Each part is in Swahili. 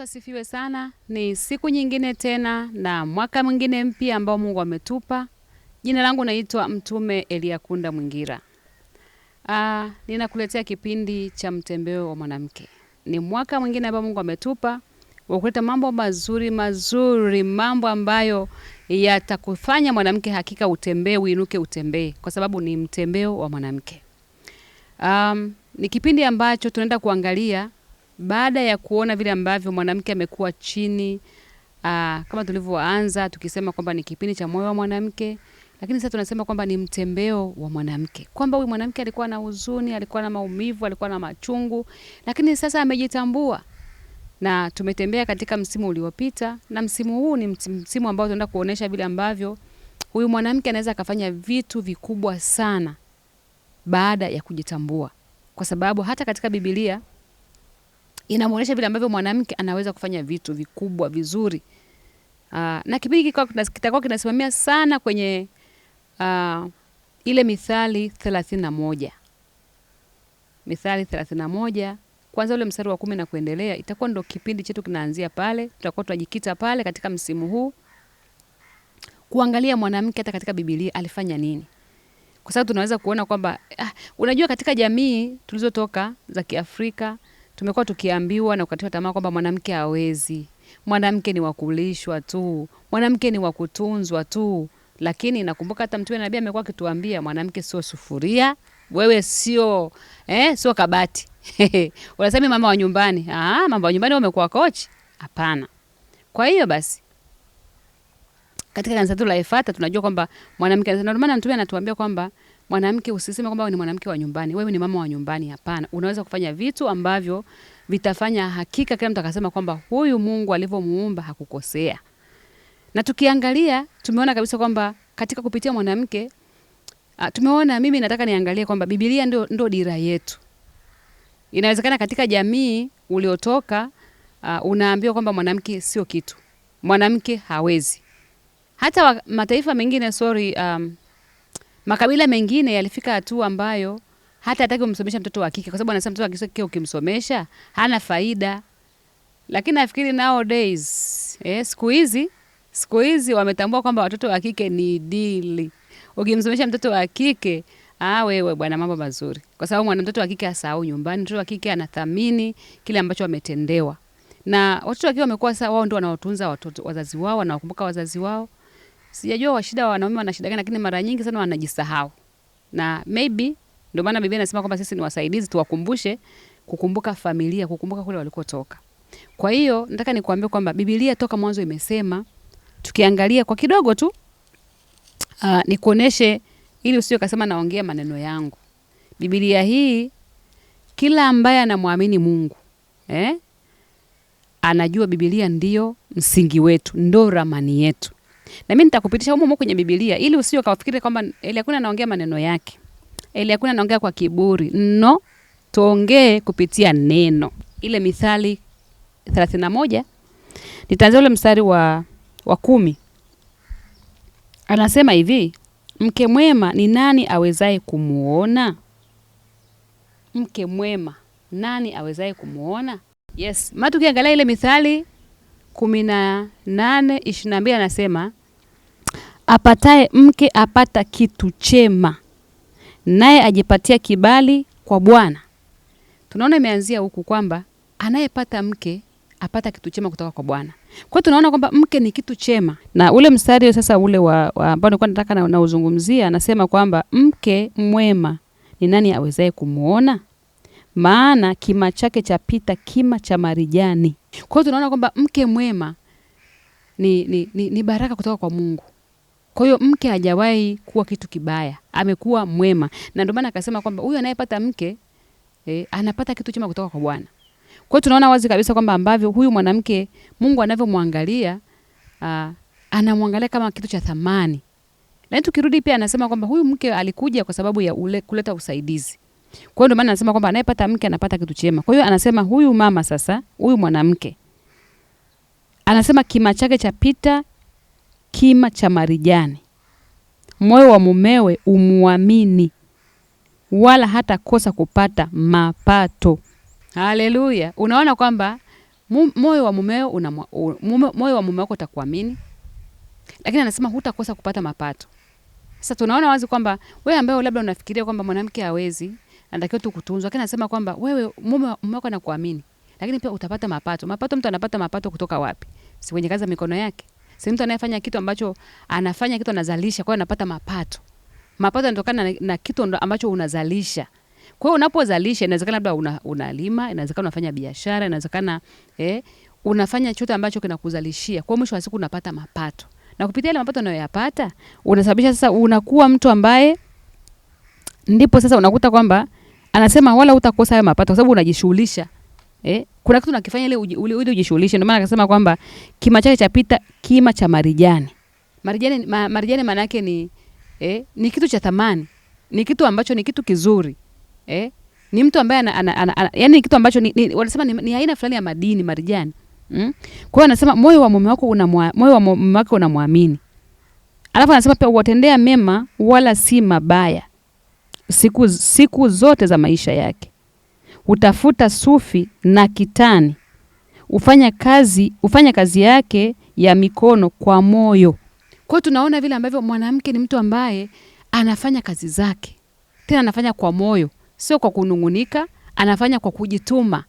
Yesu asifiwe sana. Ni siku nyingine tena na mwaka mwingine mpya ambao Mungu ametupa. Jina langu naitwa Mtume Eliakunda Mwingira. Ninakuletea kipindi cha mtembeo wa mwanamke. Ni mwaka mwingine ambao Mungu ametupa wa kuleta mambo mazuri, mambo ambayo yatakufanya mwanamke hakika utembee, uinuke utembee, kwa sababu ni mtembeo wa mwanamke. Ni kipindi ambacho tunaenda kuangalia baada ya kuona vile ambavyo mwanamke amekuwa chini, kama tulivyoanza tukisema kwamba ni kipindi cha moyo wa mwanamke, lakini sasa tunasema kwamba ni mtembeo wa mwanamke. Kwamba huyu mwanamke alikuwa na huzuni, alikuwa na maumivu, alikuwa na machungu, lakini sasa amejitambua. Na tumetembea katika msimu uliopita, na msimu huu ni msimu ambao tunaenda kuonesha vile ambavyo huyu mwanamke anaweza akafanya vitu vikubwa sana baada ya kujitambua. Kwa sababu hata katika Biblia inamuonesha vile ambavyo mwanamke anaweza kufanya vitu vikubwa vizuri. Na kipindi kitakuwa kinasimamia sana kwenye ile Mithali 31. Mithali 31 kwanza ule mstari wa 10 na kuendelea, itakuwa ndo kipindi chetu kinaanzia pale. Tutakuwa tunajikita pale katika msimu huu kuangalia mwanamke hata katika Biblia alifanya nini. Kwa sababu tunaweza kuona kwamba unajua katika jamii tulizotoka za Kiafrika tumekuwa tukiambiwa na kukatiwa tamaa kwamba mwanamke hawezi. Mwanamke ni wakulishwa tu. Mwanamke ni wakutunzwa tu. Lakini nakumbuka hata Mtume Nabii amekuwa akituambia mwanamke sio sufuria, wewe sio sio kabati. Unasema mama wa nyumbani. Mama wa nyumbani wamekuwa kochi? Hapana. Kwa hiyo basi katika kanisa la Efata tunajua kwamba mwanamke, ndio maana Mtume anatuambia kwamba mwanamke usiseme kwamba wewe ni mwanamke wa nyumbani, wewe ni mama wa nyumbani. Hapana. Unaweza kufanya vitu ambavyo vitafanya hakika kila mtu akasema kwamba huyu Mungu alivyomuumba hakukosea. Na tukiangalia tumeona kabisa kwamba katika kupitia mwanamke tumeona, mimi nataka niangalie kwamba Biblia ndio dira yetu. Inawezekana katika jamii uliotoka unaambiwa kwamba mwanamke sio kitu. Mwanamke hawezi. Hata mataifa mengine makabila mengine yalifika hatua ambayo hata hataki kumsomesha mtoto wa kike, kwa sababu anasema mtoto wa kike ukimsomesha hana faida. Lakini nafikiri nowadays siku hizi wametambua kwamba watoto wa kike ni dili. Ukimsomesha mtoto wa kike, wewe bwana, mambo mazuri. Kwa sababu mtoto wa kike asahau nyumbani, mtoto wa kike anathamini kile ambacho wametendewa. Na watoto wa kike wamekuwa sasa wao ndio wanaotunza wazazi wao, wanawakumbuka wazazi wao. Sijajua washida wa wanaume wana shida gani, lakini mara nyingi sana wanajisahau. Na maybe ndio maana Biblia inasema kwamba sisi ni wasaidizi, tuwakumbushe kukumbuka familia, kukumbuka kule walikotoka. Kwa hiyo nataka nikuambie kwamba Biblia toka mwanzo imesema, tukiangalia kwa kidogo tu nikuoneshe ili usije kasema naongea maneno yangu. Biblia hii kila ambaye anamwamini Mungu anajua Biblia ndio msingi wetu, ndio ramani yetu. Na mimi nitakupitisha humo kwenye Biblia ili usije kafikiri kwamba Eliakunda anaongea maneno yake. Eliakunda anaongea kwa kiburi. No, tuongee kupitia neno. Ile Mithali 31 nitaanza ule mstari wa 10. Anasema hivi, mke mwema ni nani awezaye kumuona? Mke mwema nani awezaye kumuona? Yes, tukiangalia ile Mithali 18:22 anasema, apataye mke apata kitu chema, naye ajipatia kibali kwa Bwana. Tunaona imeanzia huku kwamba anayepata mke apata kitu chema kutoka kwa Bwana. Kwa hiyo tunaona kwamba mke ni kitu chema. Na ule mstari sasa ule ambao nilikuwa nataka na uzungumzia anasema kwamba mke mwema ni nani awezaye kumuona? Maana kima chake chapita kima cha marijani. Kwa hiyo tunaona kwamba mke mwema ni baraka kutoka kwa Mungu. Kwa hiyo mke hajawahi kuwa kitu kibaya, amekuwa mwema. Na ndio maana akasema kwamba huyu anayepata mke anapata kitu chema kutoka kwa Bwana. Kwa hiyo tunaona wazi kabisa kwamba ambavyo huyu mwanamke Mungu anavyomwangalia, anamwangalia kama kitu cha thamani. Na tukirudi pia anasema kwamba huyu mke alikuja kwa sababu ya kuleta usaidizi. Kwa hiyo ndio maana anasema kwamba anayepata mke anapata kitu chema. Kwa hiyo anasema huyu mama sasa, huyu mwanamke anasema kima chake chapita kima cha marijani. Moyo wa mumewe umuamini, wala hata kosa kupata mapato. Haleluya. Unaona kwamba moyo wa mumeo moyo wa mume wako utakuamini, lakini anasema hutakosa kupata mapato. Sasa tunaona wazi kwamba wewe ambaye labda unafikiria kwamba mwanamke hawezi, anatakiwa tu kutunzwa, lakini anasema kwamba wewe mume wako anakuamini, lakini pia utapata mapato. Mapato, mtu anapata mapato kutoka wapi? Si kwenye kazi ya mikono yake. Si mtu anayefanya kitu ambacho anafanya kitu anazalisha, kwa hiyo anapata mapato. Mapato yanatokana na kitu ambacho unazalisha. Kwa hiyo unapozalisha, inawezekana labda unalima, inawezekana unafanya biashara, inawezekana unafanya chochote ambacho kinakuzalishia. Kwa mwisho wa siku unapata mapato. Na kupitia ile mapato unayoyapata, unasababisha sasa unakuwa mtu ambaye, ndipo sasa unakuta kwamba anasema wala utakosa hayo mapato kwa sababu unajishughulisha. Kuna kitu unakifanya ile ujishughulishe. Ndio maana akasema kwamba kima chake chapita kima cha marijani. Marijani maana yake ni kitu cha thamani. Ni kitu ambacho ni kitu kizuri. Ni mtu ambaye yani kitu ambacho wanasema ni aina fulani ya madini marijani. Kwa hiyo anasema moyo wa mume wako unamwamini. Alafu anasema pia uwatendea mema wala si mabaya siku zote za maisha yake. Utafuta sufi na kitani. Ufanya kazi yake ya mikono kwa moyo. Kwa hiyo tunaona vile ambavyo mwanamke ni mtu ambaye anafanya kazi zake. Tena anafanya kwa moyo, sio kwa kunungunika, anafanya kwa kujituma.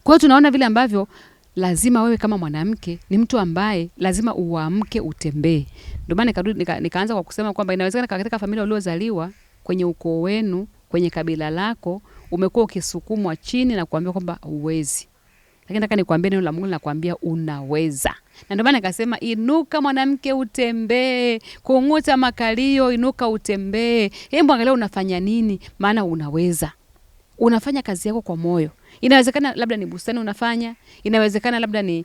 Kwa hiyo tunaona vile ambavyo lazima wewe kama mwanamke ni mtu ambaye lazima uamke utembee. Ndio maana nikaanza kwa kusema kwamba inawezekana katika familia uliozaliwa, kwenye ukoo wenu, kwenye kabila lako, umekuwa ukisukumwa chini na kuambiwa kwamba huwezi. Lakini nataka nikwambie neno la Mungu linakuambia unaweza. Na ndio maana nikasema inuka mwanamke utembee, kung'uta makalio, inuka utembee. Hebu angalia unafanya nini, maana unaweza. Unafanya kazi yako kwa moyo. Inawezekana labda ni bustani unafanya, inawezekana labda ni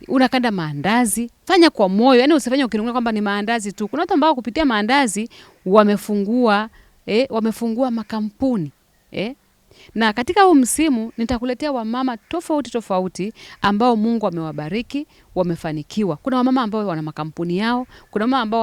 unakanda maandazi. Fanya kwa moyo, yani usifanye ukinunua kwamba ni maandazi tu. Kuna watu ambao kupitia maandazi wamefungua makampuni. Na katika huu msimu nitakuletea wamama tofauti ambao Mungu amewabariki, wamefanikiwa. Kuna wamama ambao wana makampuni yao, kuna wamama ambao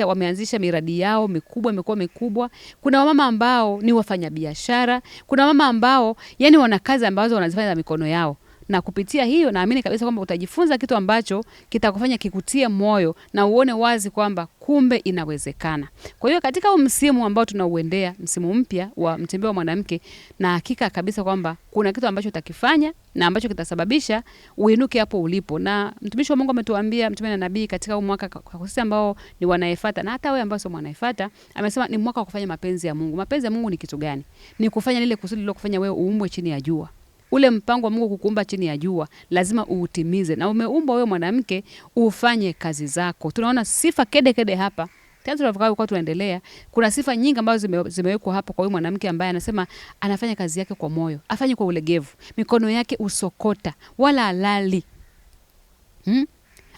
wameanzisha miradi yao mikubwa, imekuwa mikubwa. Kuna wamama ambao ni wafanyabiashara, kuna wamama ambao yani wana kazi ambazo wanazifanya za mikono yao. Na kupitia hiyo naamini kabisa kwamba utajifunza kitu ambacho kitakufanya kikutie moyo na uone wazi kwamba kumbe inawezekana. Kwa hiyo katika huu msimu ambao tunauendea, msimu mpya wa mtembeo wa mwanamke, na hakika kabisa kwamba kuna kitu ambacho utakifanya na ambacho kitasababisha uinuke hapo ulipo. Na mtumishi wa Mungu ametuambia, mtume na nabii, katika huu mwaka kwa sisi ambao ni wanaefuata na hata wewe ambao sio mwanaefuata, amesema ni mwaka wa kufanya mapenzi ya Mungu. Mapenzi ya Mungu ni kitu gani? Ni kufanya lile kusudi lilokufanya wewe uumbwe chini ya jua. Ule mpango wa Mungu kukuumba chini ya jua lazima uutimize, na umeumbwa wewe mwanamke ufanye kazi zako. Tunaona sifa kede hapa. Tena tunavyokuwa tunaendelea, kuna sifa nyingi ambazo zimewekwa hapa kwa wewe mwanamke ambaye anasema anafanya kazi yake kwa moyo, afanye kwa ulegevu, mikono yake usokota wala halali.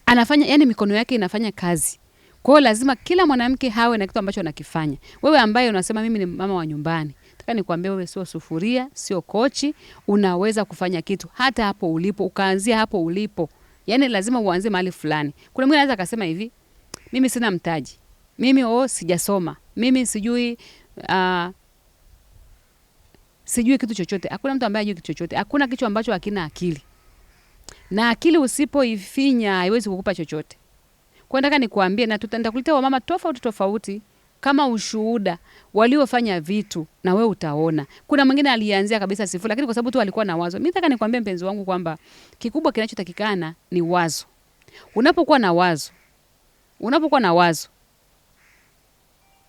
Anafanya, yani mikono yake inafanya kazi. Kwa hiyo lazima kila mwanamke hawe na kitu ambacho anakifanya. Wewe ambaye unasema mimi ni mama wa nyumbani, nataka nikwambie wewe sio sufuria, sio kochi, unaweza kufanya kitu hata hapo ulipo, ukaanzia hapo ulipo. Yani lazima uanze mahali fulani. Kuna mwingine anaweza akasema hivi, mimi sina mtaji. Mimi sijasoma. Mimi sijui kitu chochote. Hakuna mtu ambaye hajui kitu chochote. Hakuna kitu ambacho hakina akili. Na akili usipoifinya haiwezi kukupa chochote. Kwa nataka nikuambie, na tutakuletea wamama tofauti kama ushuhuda waliofanya vitu na wewe utaona. Kuna mwingine alianzia kabisa sifuri, lakini kwa sababu tu alikuwa na wazo. Mimi nataka nikwambie mpenzi wangu kwamba kikubwa kinachotakikana ni wazo. Unapokuwa na wazo,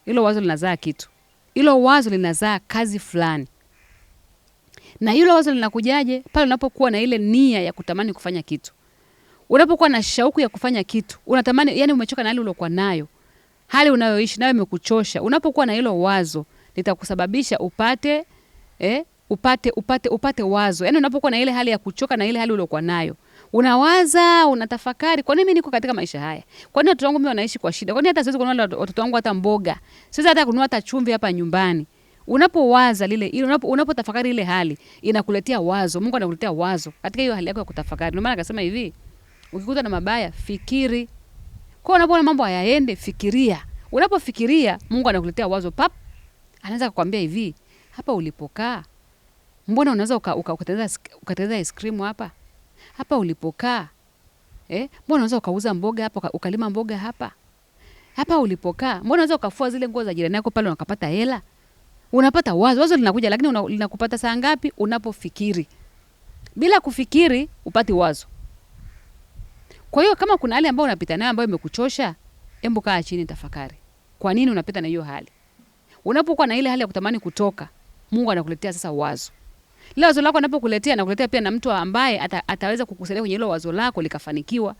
hilo wazo linazaa kitu. Hilo wazo linazaa kazi fulani. Na hilo wazo linakujaje? Pale unapokuwa na ile nia ya kutamani kufanya kitu. Unapokuwa na shauku ya kufanya kitu, unatamani, yani umechoka na hali ulokuwa nayo. Hali unayoishi nayo imekuchosha. Unapokuwa na hilo wazo, litakusababisha upate wazo. Yani unapokuwa na ile hali ya kuchoka na ile hali ulokuwa nayo, unawaza, unatafakari, kwa nini mimi niko katika maisha haya? Kwa nini watoto wangu mimi wanaishi kwa shida? Kwa nini hata siwezi kununua watoto wangu hata mboga? Siwezi hata kununua hata chumvi hapa nyumbani. Unapowaza unapotafakari ile hali, inakuletea wazo. Mungu anakuletea wazo katika hiyo hali yako ya kutafakari. Ndio maana akasema hivi, ukikuta na mabaya, fikiri. Kwa unapoona mambo hayaende, fikiria. Unapofikiria, Mungu anakuletea wazo pap. Anaanza kukwambia hivi, hapa ulipokaa Mbona unaweza ukatengeneza ice cream hapa? Hapa ulipokaa. Mbona unaweza ukauza mboga hapa, ukalima mboga hapa? Hapa ulipokaa. Mbona unaweza ukafua zile nguo za jirani yako pale ukapata hela? Unapata wazo linakuja, lakini linakupata saa ngapi? Unapofikiri. Bila kufikiri upati wazo. Kwa hiyo kama kuna hali ambayo unapita nayo ambayo imekuchosha, hebu kaa chini tafakari. Kwa nini unapita na hiyo hali? Unapokuwa na ile hali ya kutamani kutoka, Mungu anakuletea sasa wazo. Leo wazo lako anapokuletea, anakuletea pia na mtu ambaye ataweza kukusaidia kwenye hilo wazo lako likafanikiwa.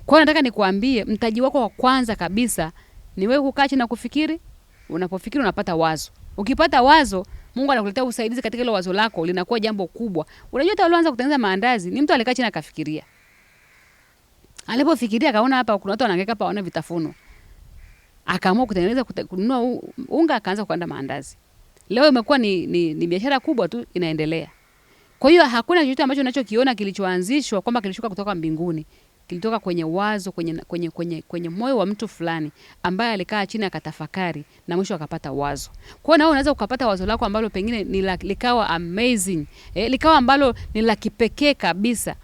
Kwa hiyo nataka nikuambie, mtaji wako wa kwanza kabisa ni wewe kukaa chini na kufikiri. Unapofikiri unapata wazo. Ukipata wazo, Mungu anakuletea usaidizi katika hilo wazo lako, linakuwa jambo kubwa. Unajua hata ulianza kutengeneza maandazi, ni mtu alikaa chini akafikiria. Alipofikiria akaona hapa kuna watu wanahangaika hapa wana vitafuno. Akaamua kutengeneza kununua unga, akaanza kuanda maandazi. Leo imekuwa ni biashara kubwa tu inaendelea. Kwa hiyo hakuna kitu ambacho unachokiona kilichoanzishwa kwamba kilishuka kutoka mbinguni. Kilitoka kwenye wazo, kwenye moyo wa mtu fulani ambaye alikaa chini akatafakari na mwisho akapata wazo. Kwa hiyo na wewe unaweza ukapata wazo lako ambalo pengine likawa amazing. Likawa ambalo ni la kipekee kabisa.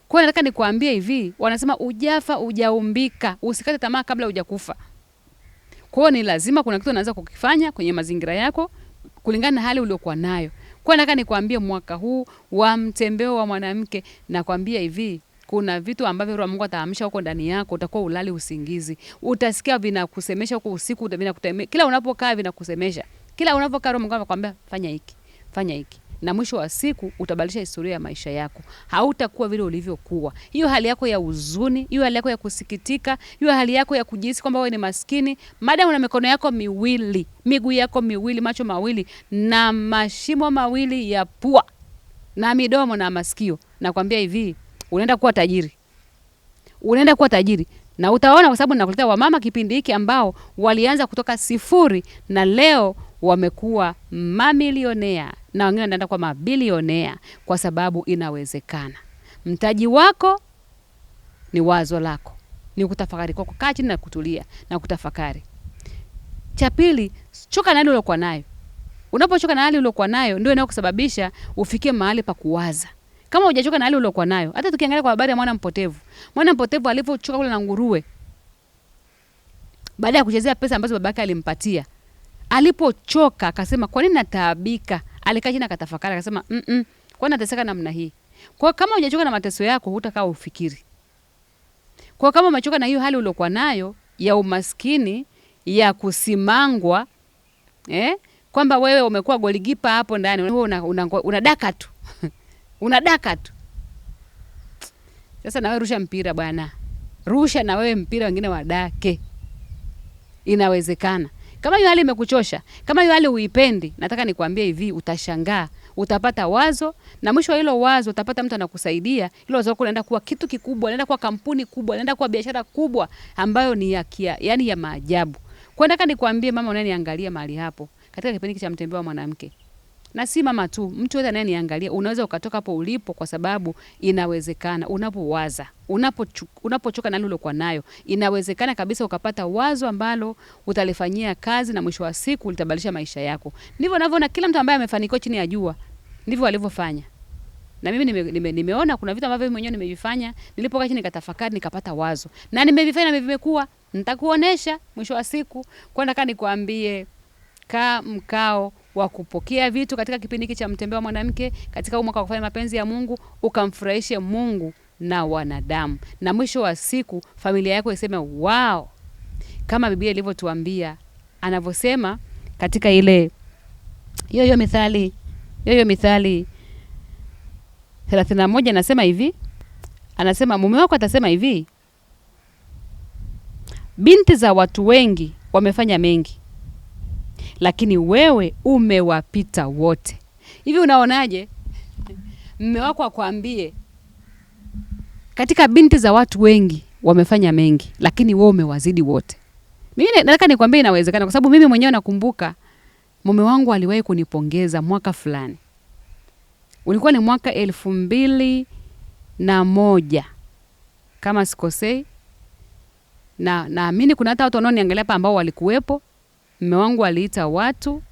Kwa hiyo nataka nikuambie hivi, wanasema ujafa hujaumbika, usikate tamaa kabla hujakufa. Kwa hiyo ni lazima kuna kitu unaanza kukifanya kwenye mazingira yako kulingana na hali uliokuwa nayo. Kwa hiyo nataka nikuambie mwaka huu wa mtembeo wa mwanamke, nakwambia hivi, kuna vitu ambavyo Roho Mungu ataamsha huko ndani yako, utakuwa ulali usingizi. Utasikia vinakusemesha huko usiku, kila unapokaa vinakusemesha. Kila unapokaa Roho Mungu anakuambia fanya hiki, fanya hiki. Na mwisho wa siku utabadilisha historia ya maisha yako. Hautakuwa vile ulivyokuwa. Hiyo hali yako ya huzuni, hiyo hali yako ya kusikitika, hiyo hali yako ya kujihisi kwamba wewe ni maskini, maadamu una mikono yako miwili, miguu yako miwili, macho mawili na mashimo mawili ya pua na midomo na masikio, nakwambia hivi, unaenda kuwa tajiri. Unaenda kuwa tajiri. Na utaona kwa sababu ninakuletea wamama kipindi hiki ambao walianza kutoka sifuri na leo wamekuwa mamilionea na wengine wanaenda kwa mabilionea kwa sababu inawezekana. Mtaji wako ni wazo lako. Ni kutafakari kwako, kaa chini na kutulia na kutafakari. Cha pili, choka na hali uliokuwa nayo. Unapochoka na hali uliokuwa nayo ndio inayokusababisha ufikie mahali pa kuwaza. Kama hujachoka na hali uliokuwa nayo, hata tukiangalia kwa habari ya mwana mpotevu. Mwana mpotevu alipochoka kule na nguruwe, baada ya kuchezea pesa ambazo babake alimpatia, alipochoka akasema kwa nini nataabika? Alikaa chini akatafakari akasema kwa nini nateseka namna hii? Kwa kama hujachoka na mateso yako hutakaa ufikiri. Kwa kama umechoka na hiyo hali uliokuwa nayo ya umaskini, ya kusimangwa, kwamba wewe umekuwa golikipa hapo ndani, wewe unadaka tu. Unadaka tu. Sasa na wewe rusha mpira bwana. Rusha na wewe mpira, wengine wadake. Inawezekana. Kama hiyo hali imekuchosha, kama hiyo hali huipendi, nataka nikwambie hivi, utashangaa, utapata wazo na mwisho wa hilo wazo utapata mtu anakusaidia. Hilo wazo lako linaenda kuwa kitu kikubwa, linaenda kuwa kampuni kubwa, linaenda kuwa biashara kubwa ambayo ni yani ya maajabu. Kwa nataka nikwambie mama unaniangalia mahali hapo katika kipindi cha mtembeo wa mwanamke. Na si mama tu, mtu yote anayeniangalia, unaweza ukatoka hapo ulipo kwa sababu inawezekana. Unapowaza, unapochoka na lilo kwa nayo, inawezekana kabisa ukapata wazo ambalo utalifanyia kazi na mwisho wa siku litabadilisha maisha yako. Ndivyo ninavyoona kila mtu ambaye amefanikiwa chini ya jua, ndivyo alivyofanya. Na mimi nimeona kuna vitu ambavyo mwenyewe nimevifanya, nilipokaa chini nikatafakari nikapata wazo. Na nimevifanya na vimekuwa, nitakuonesha mwisho wa siku. Kwa nataka nikwambie, kaa mkao wa kupokea vitu katika kipindi hiki cha mtembeo wa mwanamke, katika mwaka wa kufanya mapenzi ya Mungu, ukamfurahishe Mungu na wanadamu. Na mwisho wa siku familia yako iseme wow. Kama Biblia ilivyotuambia, anavyosema katika ile hiyo Mithali 31 anasema hivi. Anasema mume wako atasema hivi, binti za watu wengi wamefanya mengi, lakini wewe umewapita wote. Hivi unaonaje? Mume wako akwambie katika binti za watu wengi wamefanya mengi, lakini wewe umewazidi wote. Mimi nataka nikwambie inawezekana, kwa sababu mimi mwenyewe nakumbuka mume wangu aliwahi kunipongeza mwaka fulani. Ulikuwa ni mwaka 2001 kama sikosei. Na naamini kuna hata watu wanaoniangalia hapa ambao walikuwepo. Mume wangu aliita watu,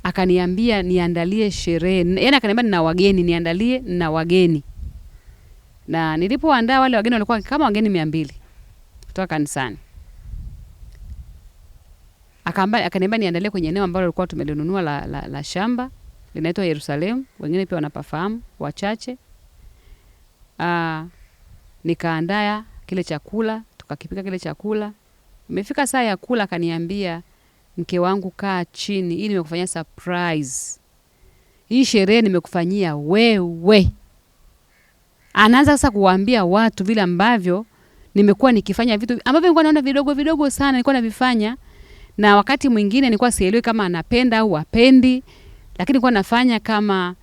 akaniambia niandalie sherehe. Yaani akaniambia nina wageni, niandalie na wageni. Na nilipoandaa wale wageni walikuwa kama wageni 200 kutoka kanisani. Akaniambia niandalie kwenye eneo ambalo lilikuwa tumelinunua la shamba, linaitwa Yerusalemu. Wengine pia wanapafahamu wachache. Nikaandaa kile chakula, tukakipika kile chakula. Imefika saa ya kula, akaniambia, mke wangu kaa chini, hii nimekufanyia surprise. Hii sherehe nimekufanyia wewe. Anaanza sasa kuwaambia watu vile ambavyo nimekuwa nikifanya vitu ambavyo nilikuwa naona vidogo vidogo sana nilikuwa navifanya, na wakati mwingine nilikuwa sielewi kama anapenda au hapendi, lakini nilikuwa nafanya kama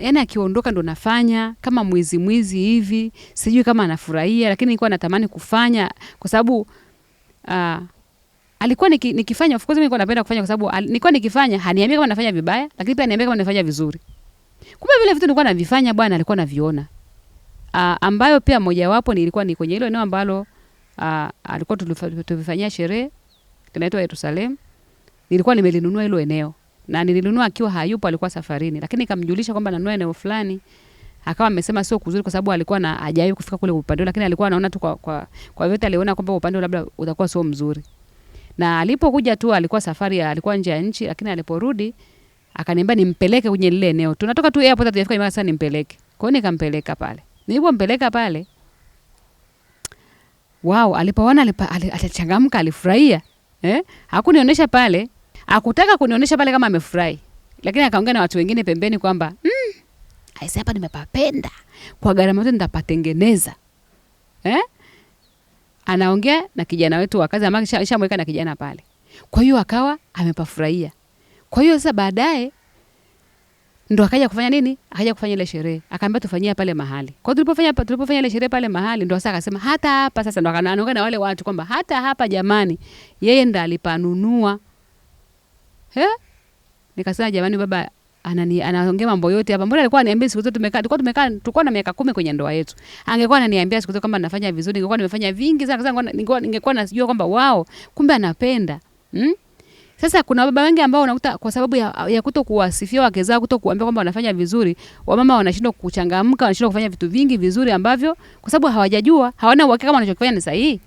yani akiondoka ndo nafanya kama mwizi hivi, sijui kama anafurahia, lakini nilikuwa natamani kufanya kwa sababu alikuwa nikifanya, of course mimi nilikuwa napenda kufanya kwa sababu nilikuwa nikifanya haniambia kama nafanya vibaya, lakini pia ananiambia kama nafanya vizuri. Kumbe vile vitu nilikuwa navifanya bwana alikuwa anaviona. Ambayo pia mojawapo nilikuwa ni kwenye hilo eneo ambalo alikuwa tulifanyia sherehe, kinaitwa Yerusalemu. Nilikuwa nimelinunua hilo eneo. Na nilinunua akiwa hayupo, alikuwa safarini, lakini nikamjulisha kwamba nanunua eneo fulani. Akawa amesema sio kuzuri kwa sababu alikuwa na hajawahi kufika kule upande, lakini alikuwa anaona tu kwa vyote aliona kwamba upande labda utakuwa sio mzuri. Na alipokuja tu alikuwa safari, alikuwa nje ya nchi, lakini aliporudi akaniambia nimpeleke kwenye lile eneo. Tunatoka tu airport hatujafika nyumbani, sasa nimpeleke. Kwa hiyo nikampeleka pale. Nilipompeleka pale, wow, alipoona alichangamka, alifurahia. Hakunionyesha pale, hakutaka kunionyesha pale kama amefurahi. Lakini akaongea na watu wengine pembeni kwamba aisee, hapa nimepapenda. Kwa gharama zote nitapatengeneza. Anaongea na kijana wetu wa kazi ambaye shamweka na kijana pale. Kwa hiyo akawa amepafurahia. Kwa hiyo sasa baadaye ndo akaja kufanya nini? Akaja kufanya ile sherehe. Akaambia tufanyie pale mahali. Kwa hiyo tulipofanya ile sherehe pale mahali ndo sasa akasema hata hapa sasa, ndo anaongea na wale watu kwamba hata hapa jamani yeye ndo alipanunua. Nikasema jamani, baba anaongea mambo yote hapa. Mbona alikuwa ananiambia siku zote tulikuwa na miaka 10 kwenye ndoa yetu. Angekuwa ananiambia siku zote kama nafanya vizuri, ningekuwa nimefanya vingi sana, ningekuwa najua kwamba wao kumbe anapenda. Sasa kuna baba wengi ambao unakuta kwa sababu ya kutokuwasifia wake zao, kutokuambia kwamba wanafanya vizuri, wamama wanashindwa kuchangamka, wanashindwa kufanya vitu vingi vizuri ambavyo kwa sababu hawajajua, hawana uhakika kama wanachokifanya ni sahihi.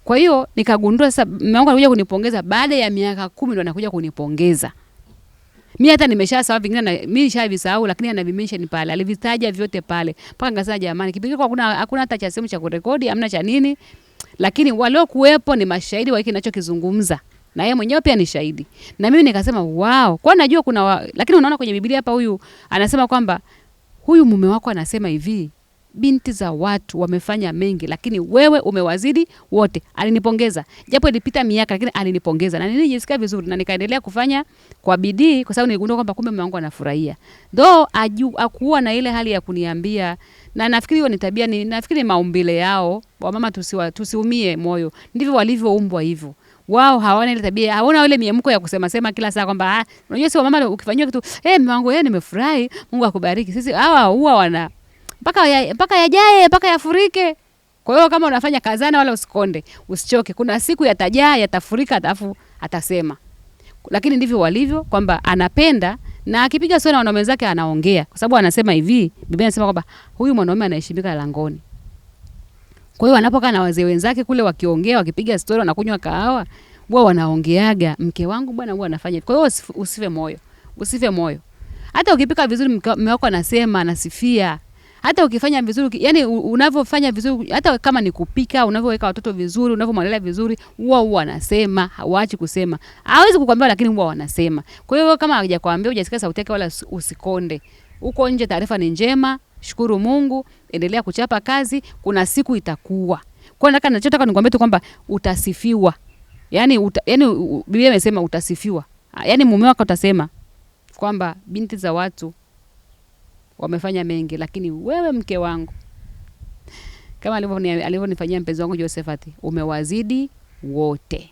Kwa hiyo nikagundua sasa mume wangu anakuja kunipongeza baada ya miaka 10 ndo anakuja kunipongeza. Mimi hata nimeshasahau vingine, na mimi nishavisahau, lakini anavimention pale, alivitaja vyote pale. Mpaka ngasema jamani, kipindi kwa hakuna hata cha simu cha kurekodi, hamna cha nini. Lakini walio kuwepo ni mashahidi wa hiki ninachokizungumza. Na yeye mwenyewe pia ni shahidi. Na mimi nikasema wow, kwa najua lakini unaona kwenye Biblia hapa huyu anasema kwamba huyu mume wako anasema hivi, binti za watu wamefanya mengi lakini wewe umewazidi wote. Alinipongeza. Japo ilipita miaka lakini alinipongeza. Na nilijisikia vizuri na nikaendelea kufanya kwa bidii kwa sababu niligundua kwamba kumbe mume wangu anafurahia. Though akuwa na ile hali ya kuniambia, na nafikiri hiyo ni tabia, nafikiri maumbile yao, wamama tusiumie moyo. Ndivyo walivyoumbwa hivyo. Wao hawana ile tabia, hawana ile miemko ya kusema kila saa kwamba unajua sio mama ukifanywa kitu, mume wangu nimefurahi, Mungu akubariki. Sisi hawa huwa wana mpaka yajae, mpaka yafurike. Kwa hiyo kama unafanya kazana wala usikonde, usichoke. Kuna siku yatajaa, yatafurika, alafu atasema. Lakini ndivyo walivyo kwamba anapenda, na akipiga sio na wanaume zake anaongea. Kwa sababu anasema hivi, Biblia inasema kwamba huyu mwanaume anaheshimika langoni. Kwa hiyo anapokaa na wazee wenzake kule wakiongea, wakipiga story, wanakunywa kahawa, wao wanaongeaga, mke wangu bwana huwa anafanya. Kwa hiyo usife moyo. Usife moyo. Hata ukipika vizuri mume wako anasema, anasifia. Hata ukifanya vizuri, yani unavyofanya vizuri, hata kama ni kupika, unavyoweka watoto vizuri, unavyomwalea vizuri, huwa wanasema, hawaachi kusema. Hawezi kukwambia lakini huwa wanasema. Kwa hiyo kama hajakwambia, hujasikia sauti yake wala usikonde. Uko nje taarifa ni njema, shukuru Mungu, endelea kuchapa kazi, kuna siku itakuwa. Kwa hiyo nataka nikwambie tu kwamba utasifiwa. Yani Biblia imesema utasifiwa. Yani mume wako utasema kwamba binti za watu wamefanya mengi lakini wewe mke wangu, kama alivyonifanyia mpenzi wangu Josephati, umewazidi wote.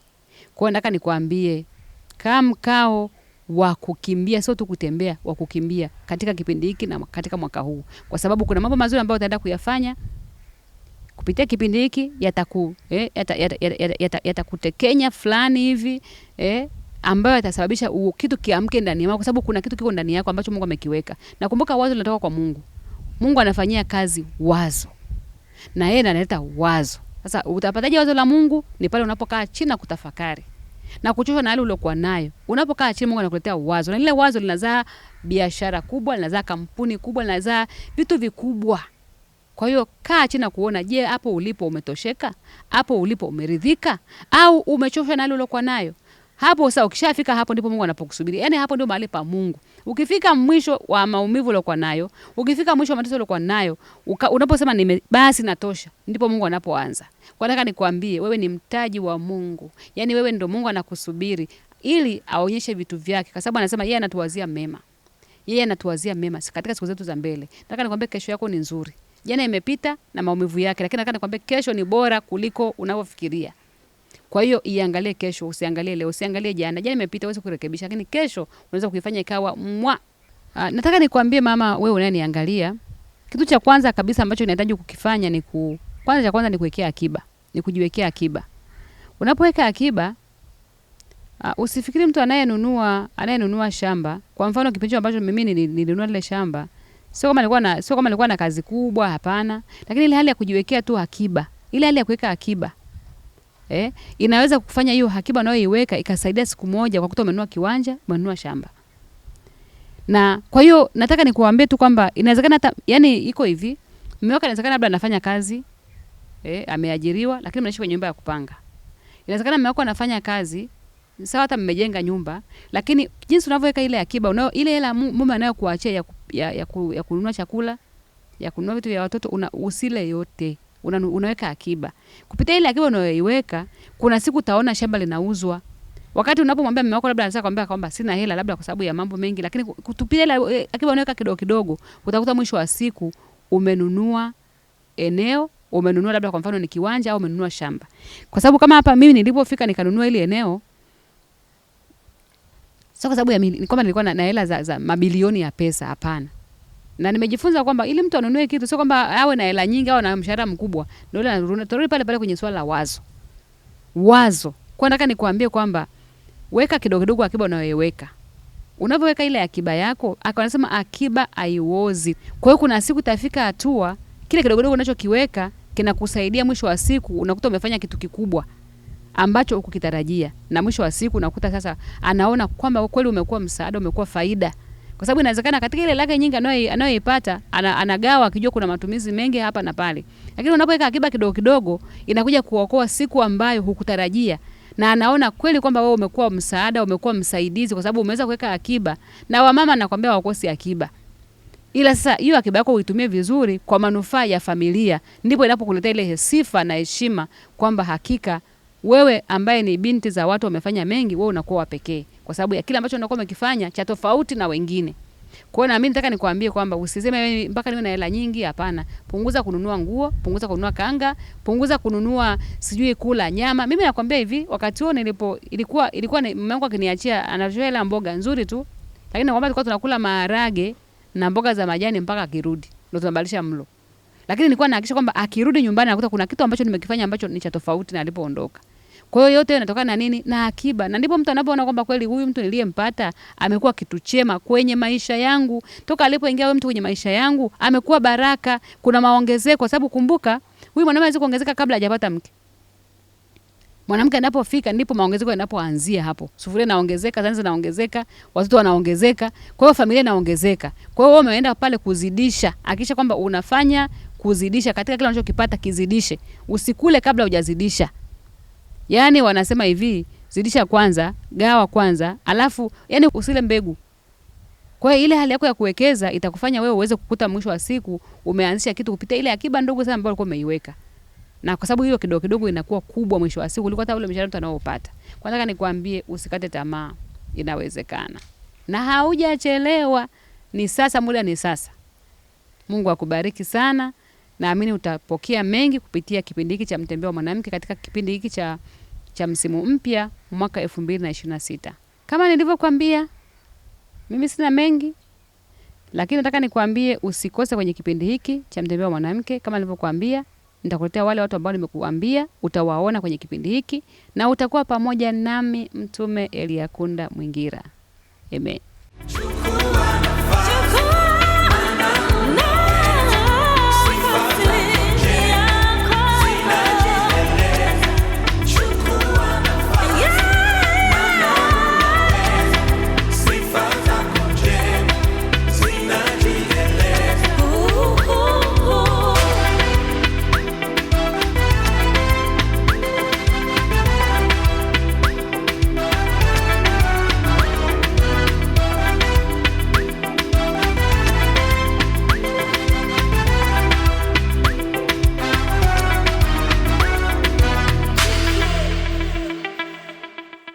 Kwa hiyo nataka nikwambie kama mkao wa kukimbia, sio tu kutembea, wa kukimbia katika kipindi hiki na katika mwaka huu, kwa sababu kuna mambo mazuri ambayo utaenda kuyafanya kupitia kipindi hiki, yatakutekenya fulani hivi, ambayo yatasababisha kitu kiamke ndani yako, kwa sababu kuna kitu kiko ndani yako ambacho Mungu amekiweka. Na kumbuka wazo linatoka kwa Mungu. Mungu anafanyia kazi wazo. Na yeye analeta wazo. Sasa utapataje wazo la Mungu? Ni pale unapokaa chini na kutafakari. Na kuchoshwa na hali uliokuwa nayo. Unapokaa chini Mungu anakuletea wazo. Na lile wazo linazaa biashara kubwa, linazaa kampuni kubwa, linazaa vitu vikubwa. Kwa hiyo kaa chini na kuona, je, hapo ulipo umetosheka? Hapo ulipo umeridhika? Au umechoshwa na hali uliokuwa nayo? Hapo sasa ukishafika hapo ndipo Mungu anapokusubiri. Yaani hapo ndio mahali pa Mungu. Ukifika mwisho wa maumivu uliokuwa nayo, ukifika mwisho wa mateso uliokuwa nayo, unaposema basi natosha, ndipo Mungu anapoanza. Kwa nataka nikwambie wewe ni mtaji wa Mungu. Yaani wewe ndio Mungu anakusubiri ili aonyeshe vitu vyake, kwa sababu anasema yeye anatuwazia mema. Yeye anatuwazia mema katika siku zetu za mbele. Nataka nikwambie kesho yako ni nzuri. Jana imepita na maumivu yake, lakini nataka nikwambie kesho ni bora kuliko unavyofikiria. Kwa hiyo iangalie kesho, usiangalie leo, usiangalie jana. Jana imepita uweze kurekebisha, lakini kesho unaweza kuifanya ikawa mwa. Nataka nikwambie mama, wewe unaniangalia, kitu cha kwanza kabisa ambacho unahitaji kukifanya ni kwanza ni kuwekea akiba, ni kujiwekea akiba. Unapoweka akiba, usifikiri mtu anayenunua shamba. Kwa mfano kipindi ambacho mimi nilinunua ile shamba, sio kama nilikuwa na kazi kubwa, hapana. Lakini ile hali ya kujiwekea tu akiba, ile hali ya kuweka akiba, inaweza kufanya hiyo akiba unayoiweka ikasaidia siku moja kwa kuto umenunua kiwanja, umenunua shamba. Na kwa hiyo nataka nikuambie tu kwamba inawezekana hata yani iko hivi, mmeweka inawezekana labda anafanya kazi, ameajiriwa lakini mnaishi kwenye nyumba ya kupanga. Inawezekana mmeweka anafanya kazi, sawa hata mmejenga nyumba, lakini jinsi unavyoweka ile akiba, ile hela mume anayokuachia ya kununua chakula, ya kununua vitu vya watoto, usile yote. Unaweka akiba. Kupitia ile akiba unayoiweka, kuna siku utaona shamba linauzwa. Wakati unapomwambia mume wako labda anataka kuambia kwamba sina hela labda kwa sababu ya mambo mengi, lakini kutupitia ile akiba unaweka kidogo kidogo, utakuta mwisho wa siku umenunua eneo, umenunua labda kwa mfano ni kiwanja au umenunua shamba. Kwa sababu kama hapa mimi nilipofika nikanunua ile eneo, sio kwa sababu ni kwamba nilikuwa na hela za mabilioni ya pesa, hapana. Na nimejifunza kwamba ili mtu anunue kitu sio kwamba awe na hela nyingi au na mshahara mkubwa. Ndio ile tunarudi pale kwenye swala la wazo. Wazo. Kwa nataka nikuambie kwamba weka kidogo kidogo akiba unayoiweka. Unapoweka ile akiba yako, anasema akiba haiozi. Kwa hiyo kuna siku tafika hatua kile kidogo kidogo unachokiweka kinakusaidia mwisho wa siku unakuta umefanya kitu kikubwa ambacho hukukitarajia. Na mwisho wa siku unakuta sasa anaona kwamba kweli umekuwa msaada, umekuwa faida. Kwa sababu inawezekana katika ile lake nyingi anayoipata anagawa akijua kuna matumizi mengi hapa na pale. Lakini unapoweka akiba kidogo kidogo inakuja kuokoa siku ambayo hukutarajia. Na anaona kweli kwamba wewe umekuwa msaada, umekuwa msaidizi kwa sababu umeweza kuweka akiba. Na wamama nakwambia wakosi akiba. Ila sasa hiyo akiba yako uitumie vizuri kwa manufaa ya familia, ndipo inapokuletea ile sifa na heshima kwamba hakika wewe ambaye ni binti za watu wamefanya mengi, wewe unakuwa wa pekee kwa sababu ya kile ambacho unakuwa umekifanya cha tofauti na wengine. Kwa hiyo na mimi nataka nikwambie kwamba usiseme wewe mpaka niwe na hela nyingi, hapana. Punguza kununua nguo, punguza kununua kanga, punguza kununua sijui kula nyama. Mimi nakwambia hivi, wakati huo ilikuwa mume wangu akiniachia anatoa hela mboga nzuri tu. Lakini nakwambia tulikuwa tunakula maharage na mboga za majani mpaka akirudi. Ndio tunabadilisha mlo. Lakini nilikuwa nahakikisha kwamba akirudi nyumbani anakuta kuna kitu ambacho nimekifanya ambacho ni cha tofauti na alipoondoka. Kwa hiyo yote yanatokana na nini? Na akiba. Na ndipo mtu anapoona kwamba kweli huyu mtu niliyempata amekuwa kitu chema kwenye maisha yangu. Toka alipoingia huyu mtu kwenye maisha yangu amekuwa baraka, kuna maongezeko kwa sababu kumbuka huyu mwanamume hawezi kuongezeka kabla hajapata mke. Mwanamke anapofika ndipo maongezeko yanapoanzia hapo. Sufuria inaongezeka, zanzi zinaongezeka, watoto wanaongezeka, kwa hiyo familia inaongezeka. Kwa hiyo wewe umeenda pale kuzidisha. Hakikisha kwamba unafanya kuzidisha katika kile unachokipata, kizidishe. Usikule kabla hujazidisha. Yaani wanasema hivi, zidisha kwanza, gawa kwanza, alafu yani usile mbegu. Kwa hiyo ile hali yako ya kuwekeza itakufanya wewe uweze kukuta mwisho wa siku umeanzisha kitu kupitia ile akiba ndogo sana ambayo ulikuwa umeiweka. Na kwa sababu hiyo kidogo kidogo inakuwa kubwa mwisho wa siku kuliko hata ule mshahara mtu anaopata. Kwa nataka nikwambie usikate tamaa, inawezekana. Na haujachelewa, ni sasa, muda ni sasa. Mungu akubariki sana. Naamini utapokea mengi kupitia kipindi hiki cha Mtembeo wa Mwanamke katika kipindi hiki cha msimu mpya mwaka 2026. Kama nilivyokuambia, mimi sina mengi, lakini nataka nikwambie usikose kwenye kipindi hiki cha Mtembeo wa Mwanamke. Kama nilivyokuambia, Nitakuletea wale watu ambao nimekuambia, utawaona kwenye kipindi hiki na utakuwa pamoja nami Mtume Eliakunda Mwingira. Amen.